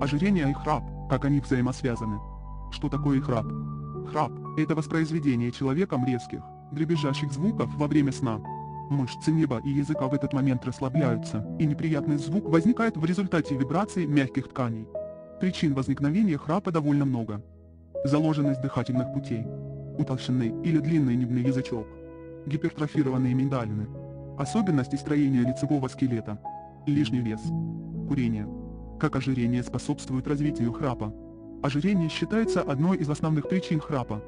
Ожирение и храп, как они взаимосвязаны. Что такое храп? Храп – это воспроизведение человеком резких, дребезжащих звуков во время сна. Мышцы неба и языка в этот момент расслабляются, и неприятный звук возникает в результате вибраций мягких тканей. Причин возникновения храпа довольно много. Заложенность дыхательных путей, утолщенный или длинный небный язычок, гипертрофированные миндалины, особенности строения лицевого скелета, лишний вес, курение. Как ожирение способствует развитию храпа? Ожирение считается одной из основных причин храпа.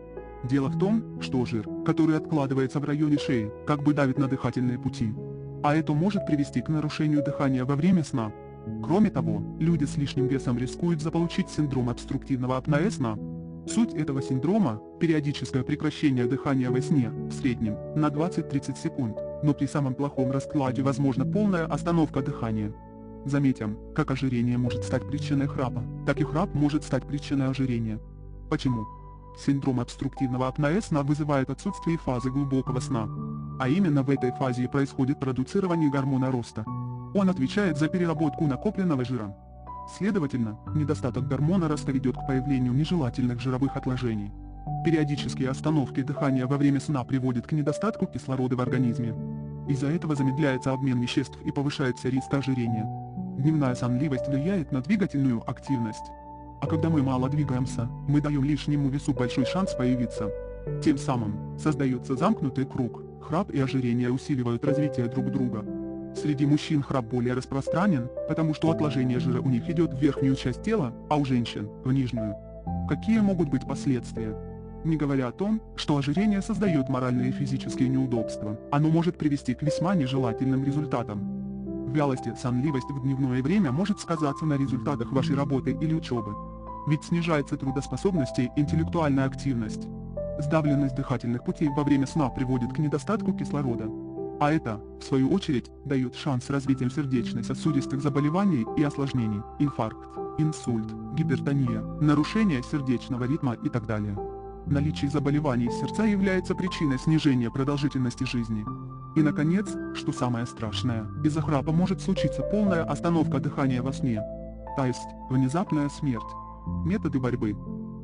Дело в том, что жир, который откладывается в районе шеи, как бы давит на дыхательные пути. А это может привести к нарушению дыхания во время сна. Кроме того, люди с лишним весом рискуют заполучить синдром обструктивного апноэ сна. Суть этого синдрома – периодическое прекращение дыхания во сне, в среднем, на 20-30 секунд, но при самом плохом раскладе возможна полная остановка дыхания. Заметим, как ожирение может стать причиной храпа, так и храп может стать причиной ожирения. Почему? Синдром обструктивного апноэ сна вызывает отсутствие фазы глубокого сна. А именно в этой фазе и происходит продуцирование гормона роста. Он отвечает за переработку накопленного жира. Следовательно, недостаток гормона роста ведет к появлению нежелательных жировых отложений. Периодические остановки дыхания во время сна приводят к недостатку кислорода в организме. Из-за этого замедляется обмен веществ и повышается риск ожирения. Дневная сонливость влияет на двигательную активность. А когда мы мало двигаемся, мы даем лишнему весу большой шанс появиться. Тем самым, создается замкнутый круг, храп и ожирение усиливают развитие друг друга. Среди мужчин храп более распространен, потому что отложение жира у них идет в верхнюю часть тела, а у женщин – в нижнюю. Какие могут быть последствия? Не говоря о том, что ожирение создает моральные и физические неудобства, оно может привести к весьма нежелательным результатам. Вялость и сонливость в дневное время может сказаться на результатах вашей работы или учебы. Ведь снижается трудоспособность и интеллектуальная активность. Сдавленность дыхательных путей во время сна приводит к недостатку кислорода. А это, в свою очередь, дает шанс развития сердечно-сосудистых заболеваний и осложнений, инфаркт, инсульт, гипертония, нарушение сердечного ритма и так далее. Наличие заболеваний сердца является причиной снижения продолжительности жизни. И наконец, что самое страшное, из-за храпа может случиться полная остановка дыхания во сне. То есть, внезапная смерть. Методы борьбы.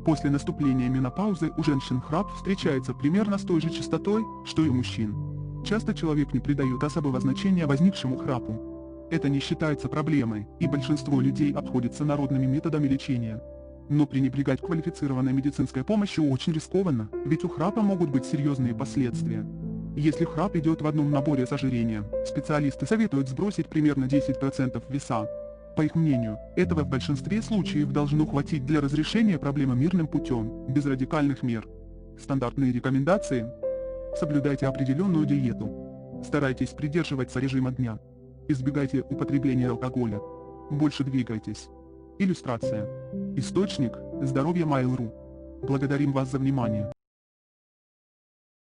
После наступления менопаузы у женщин храп встречается примерно с той же частотой, что и у мужчин. Часто человек не придает особого значения возникшему храпу. Это не считается проблемой, и большинство людей обходятся народными методами лечения. Но пренебрегать квалифицированной медицинской помощью очень рискованно, ведь у храпа могут быть серьезные последствия. Если храп идет в одном наборе с ожирением, специалисты советуют сбросить примерно 10% веса. По их мнению, этого в большинстве случаев должно хватить для разрешения проблемы мирным путем, без радикальных мер. Стандартные рекомендации: соблюдайте определенную диету. Старайтесь придерживаться режима дня. Избегайте употребления алкоголя. Больше двигайтесь. Иллюстрация. Источник – Здоровье Mail.ru. Благодарим вас за внимание.